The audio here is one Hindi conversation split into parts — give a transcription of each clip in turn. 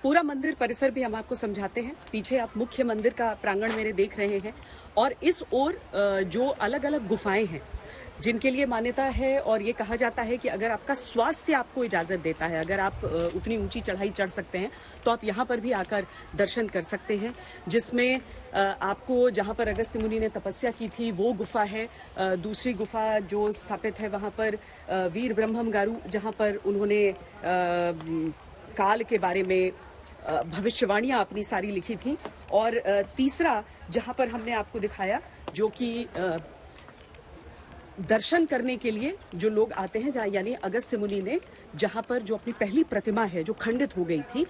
पूरा मंदिर परिसर भी हम आपको समझाते हैं। पीछे आप मुख्य मंदिर का प्रांगण मेरे देख रहे हैं और इस ओर जो अलग अलग गुफाएं हैं जिनके लिए मान्यता है और ये कहा जाता है कि अगर आपका स्वास्थ्य आपको इजाजत देता है, अगर आप उतनी ऊंची चढ़ाई चढ़ सकते हैं तो आप यहाँ पर भी आकर दर्शन कर सकते हैं। जिसमें आपको जहाँ पर अगस्त्य मुनि ने तपस्या की थी वो गुफा है। दूसरी गुफा जो स्थापित है वहाँ पर वीर ब्रह्मम गारू, जहाँ पर उन्होंने काल के बारे में भविष्यवाणियां अपनी सारी लिखी थी। और तीसरा जहाँ पर हमने आपको दिखाया जो कि दर्शन करने के लिए जो लोग आते हैं, जहाँ यानी अगस्त्य मुनि ने जहाँ पर जो अपनी पहली प्रतिमा है जो खंडित हो गई थी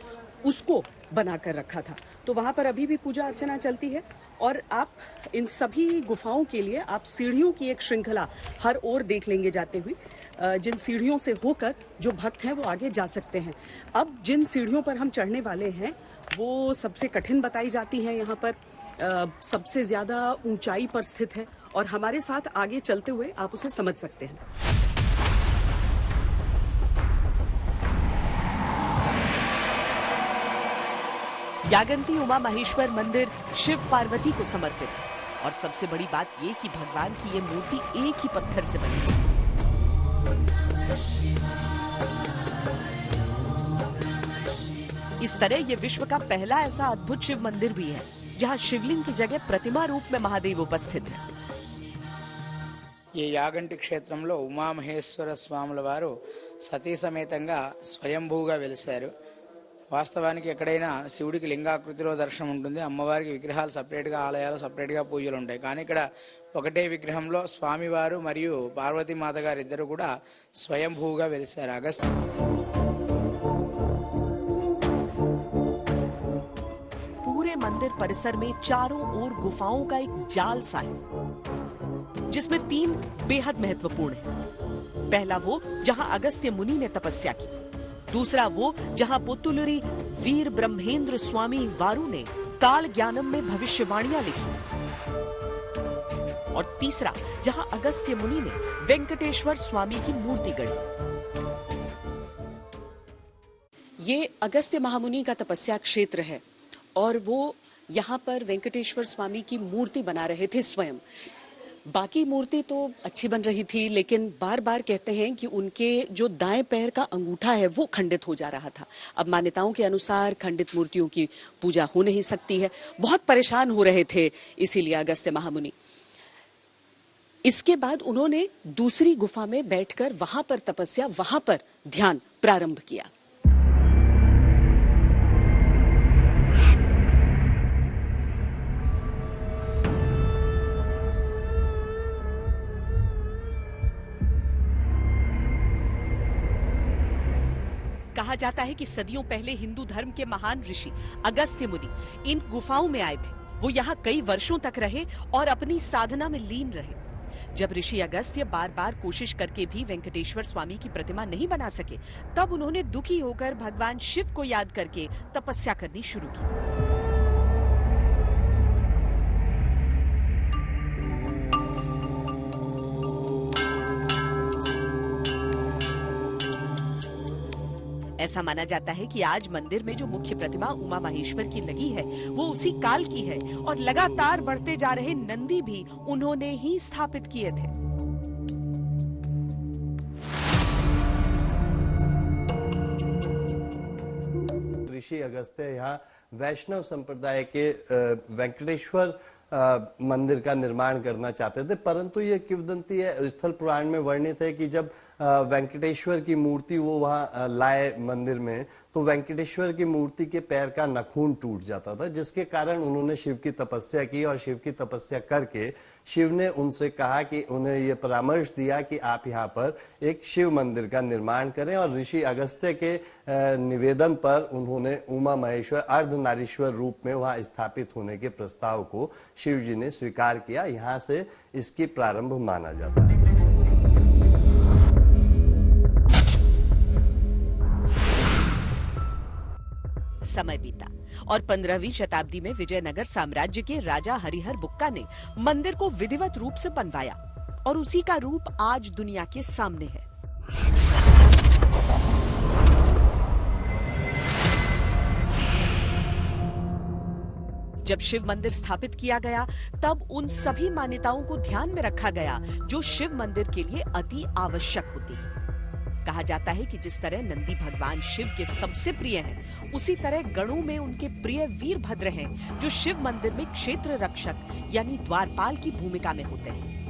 उसको बनाकर रखा था, तो वहाँ पर अभी भी पूजा अर्चना चलती है। और आप इन सभी गुफाओं के लिए आप सीढ़ियों की एक श्रृंखला हर ओर देख लेंगे जाते हुए, जिन सीढ़ियों से होकर जो भक्त हैं वो आगे जा सकते हैं। अब जिन सीढ़ियों पर हम चढ़ने वाले हैं वो सबसे कठिन बताई जाती हैं, यहाँ पर सबसे ज्यादा ऊंचाई पर स्थित है और हमारे साथ आगे चलते हुए आप उसे समझ सकते हैं। यागंती उमा महेश्वर मंदिर शिव पार्वती को समर्पित है और सबसे बड़ी बात ये कि भगवान की ये मूर्ति एक ही पत्थर से बनी है। इस तरह ये विश्व का पहला ऐसा अद्भुत शिव मंदिर भी है जहाँ शिवलिंग की जगह प्रतिमा रूप में महादेव उपस्थित है। ఈ యాగంటి క్షేత్రంలో ఉమామహేశ్వర స్వాముల వారు సతీ సమేతంగా స్వయంభూగా వెలిశారు. వాస్తవానికి ఎక్కడైనా శివుడికి లింగాకృతిలో దర్శనం ఉంటుంది, అమ్మవారికి విగ్రహాలు సపరేట్గా, ఆలయాలు సపరేట్గా పూజలు ఉంటాయి. కానీ ఇక్కడ ఒకటే విగ్రహంలో స్వామివారు మరియు పార్వతీమాత గారు ఇద్దరు కూడా స్వయంభూగా వెలిశారు. पूरे मंदिर परिसर में चारों ओर गुफाओं का एक जाल सा है जिसमें 3 बेहद महत्वपूर्ण है। पहला वो जहां अगस्त्य मुनि ने तपस्या की, दूसरा वो जहां पुत्तुलुरी वीर ब्रह्मेंद्र स्वामी वारू ने काल ज्ञानम में भविष्यवाणियां लिखी, और तीसरा जहां अगस्त्य मुनि ने वेंकटेश्वर स्वामी की मूर्ति गढ़ी। ये अगस्त्य महामुनि का तपस्या क्षेत्र है और वो यहाँ पर वेंकटेश्वर स्वामी की मूर्ति बना रहे थे स्वयं। बाकी मूर्ति तो अच्छी बन रही थी, लेकिन बार बार कहते हैं कि उनके जो दाएं पैर का अंगूठा है वो खंडित हो जा रहा था। अब मान्यताओं के अनुसार खंडित मूर्तियों की पूजा हो नहीं सकती है। बहुत परेशान हो रहे थे इसीलिए अगस्त्य महामुनि। इसके बाद उन्होंने दूसरी गुफा में बैठकर वहां पर तपस्या, वहां पर ध्यान प्रारंभ किया। कहा जाता है कि सदियों पहले हिंदू धर्म के महान ऋषि अगस्त्य मुनि इन गुफाओं में आए थे। वो यहाँ कई वर्षों तक रहे और अपनी साधना में लीन रहे। जब ऋषि अगस्त्य बार बार कोशिश करके भी वेंकटेश्वर स्वामी की प्रतिमा नहीं बना सके, तब उन्होंने दुखी होकर भगवान शिव को याद करके तपस्या करनी शुरू की। ऐसा माना जाता है कि आज मंदिर में जो मुख्य प्रतिमा उमा महेश्वर की लगी है वो उसी काल की है और लगातार बढ़ते जा रहे नंदी भी उन्होंने ही स्थापित किए थे। ऋषि अगस्त्य यहाँ वैष्णव संप्रदाय के वेंकटेश्वर मंदिर का निर्माण करना चाहते थे, परंतु ये किंवदंती है, स्थल पुराण में वर्णित है कि जब वेंकटेश्वर की मूर्ति वो वहां लाए मंदिर में, तो वेंकटेश्वर की मूर्ति के पैर का नाखून टूट जाता था, जिसके कारण उन्होंने शिव की तपस्या की और शिव की तपस्या करके शिव ने उनसे कहा कि उन्हें ये परामर्श दिया कि आप यहाँ पर एक शिव मंदिर का निर्माण करें। और ऋषि अगस्त्य के निवेदन पर उन्होंने उमा महेश्वर अर्धनारीश्वर रूप में वहां स्थापित होने के प्रस्ताव को शिव जी ने स्वीकार किया। यहाँ से इसकी प्रारंभ माना जाता है। समय बीता और 15वीं शताब्दी में विजयनगर साम्राज्य के राजा हरिहर बुक्का ने मंदिर को विधिवत रूप से बनवाया और उसी का रूप आज दुनिया के सामने है। जब शिव मंदिर स्थापित किया गया तब उन सभी मान्यताओं को ध्यान में रखा गया जो शिव मंदिर के लिए अति आवश्यक होती है। कहा जाता है कि जिस तरह नंदी भगवान शिव के सबसे प्रिय हैं, उसी तरह गणों में उनके प्रिय वीरभद्र हैं, जो शिव मंदिर में क्षेत्र रक्षक यानी द्वारपाल की भूमिका में होते हैं।